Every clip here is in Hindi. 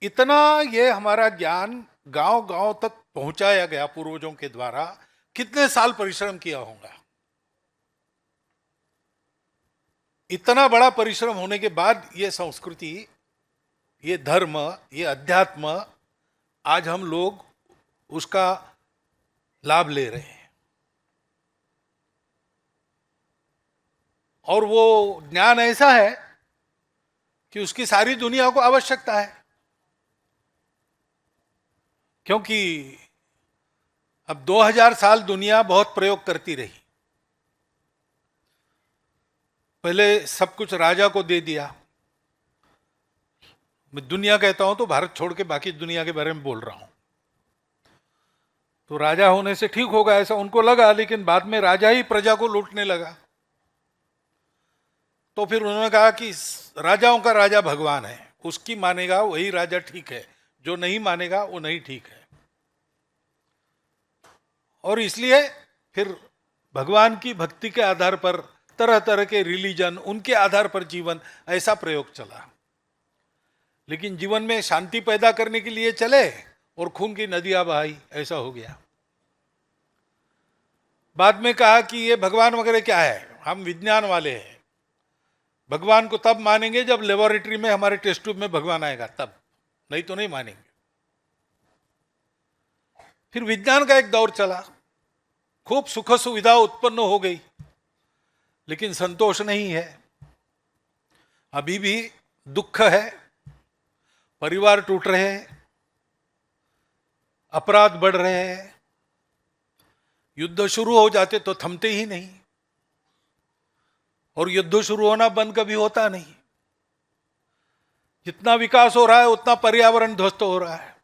इतना ये हमारा ज्ञान गांव गांव तक पहुंचाया गया पूर्वजों के द्वारा, कितने साल परिश्रम किया होगा। इतना बड़ा परिश्रम होने के बाद ये संस्कृति, ये धर्म, ये अध्यात्म आज हम लोग उसका लाभ ले रहे हैं। और वो ज्ञान ऐसा है कि उसकी सारी दुनिया को आवश्यकता है, क्योंकि अब 2000 साल दुनिया बहुत प्रयोग करती रही। पहले सब कुछ राजा को दे दिया। मैं दुनिया कहता हूं तो भारत छोड़ के बाकी दुनिया के बारे में बोल रहा हूं। तो राजा होने से ठीक होगा ऐसा उनको लगा, लेकिन बाद में राजा ही प्रजा को लूटने लगा। तो फिर उन्होंने कहा कि राजाओं का राजा भगवान है, उसकी मानेगा वही राजा ठीक है, जो नहीं मानेगा वो नहीं ठीक है। और इसलिए फिर भगवान की भक्ति के आधार पर तरह तरह के रिलीजन, उनके आधार पर जीवन, ऐसा प्रयोग चला। लेकिन जीवन में शांति पैदा करने के लिए चले और खून की नदियां बहाई, ऐसा हो गया। बाद में कहा कि ये भगवान वगैरह क्या है, हम विज्ञान वाले हैं। भगवान को तब मानेंगे जब लेबोरेटरी में हमारे टेस्ट ट्यूब में भगवान आएगा, तब, नहीं तो नहीं मानेंगे। फिर विज्ञान का एक दौर चला, खूब सुख सुविधा उत्पन्न हो गई, लेकिन संतोष नहीं है। अभी भी दुख है, परिवार टूट रहे हैं, अपराध बढ़ रहे हैं, युद्ध शुरू हो जाते तो थमते ही नहीं, और युद्ध शुरू होना बंद कभी होता नहीं। जितना विकास हो रहा है उतना पर्यावरण ध्वस्त हो रहा है।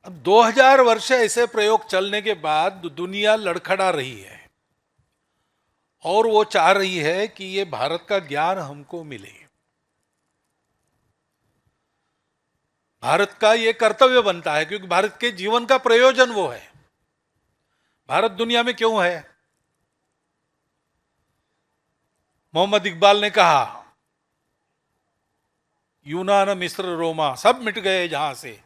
अब 2000 वर्ष ऐसे प्रयोग चलने के बाद दुनिया लड़खड़ा रही है, और वो चाह रही है कि ये भारत का ज्ञान हमको मिले। भारत का ये कर्तव्य बनता है, क्योंकि भारत के जीवन का प्रयोजन वो है। भारत दुनिया में क्यों है? मोहम्मद इकबाल ने कहा, यूनान मिस्र रोमा सब मिट गए जहां से,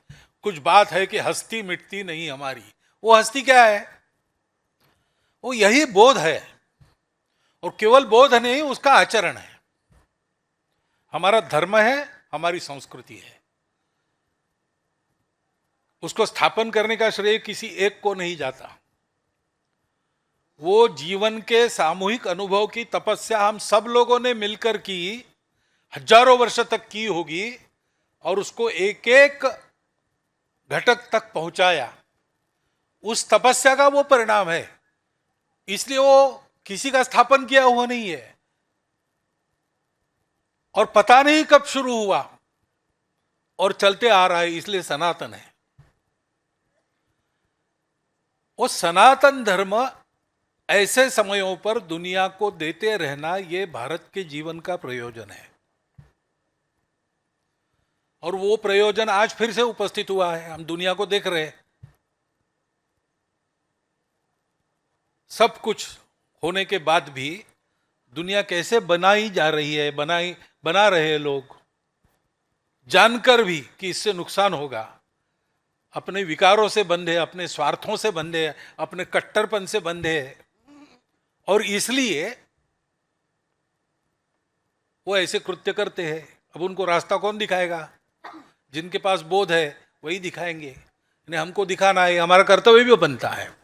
कुछ बात है कि हस्ती मिटती नहीं हमारी। वो हस्ती क्या है? वो यही बोध है, और केवल बोध नहीं, उसका आचरण है। हमारा धर्म है, हमारी संस्कृति है। उसको स्थापन करने का श्रेय किसी एक को नहीं जाता। वो जीवन के सामूहिक अनुभव की तपस्या हम सब लोगों ने मिलकर की, हजारों वर्ष तक की होगी, और उसको एक एक घटक तक पहुंचाया। उस तपस्या का वो परिणाम है। इसलिए वो किसी का स्थापन किया हुआ नहीं है, और पता नहीं कब शुरू हुआ और चलते आ रहा है, इसलिए सनातन है। वो सनातन धर्म ऐसे समयों पर दुनिया को देते रहना, ये भारत के जीवन का प्रयोजन है। और वो प्रयोजन आज फिर से उपस्थित हुआ है, हम दुनिया को देख रहे हैं। सब कुछ होने के बाद भी दुनिया कैसे बनाई जा रही है, बना रहे हैं लोग, जानकर भी कि इससे नुकसान होगा। अपने विकारों से बंधे, अपने स्वार्थों से बंधे, अपने कट्टरपन से बंधे, और इसलिए वो ऐसे कृत्य करते हैं। अब उनको रास्ता कौन दिखाएगा? जिनके पास बोध है वही दिखाएंगे। हमको दिखाना है, हमारा कर्तव्य भी बनता है।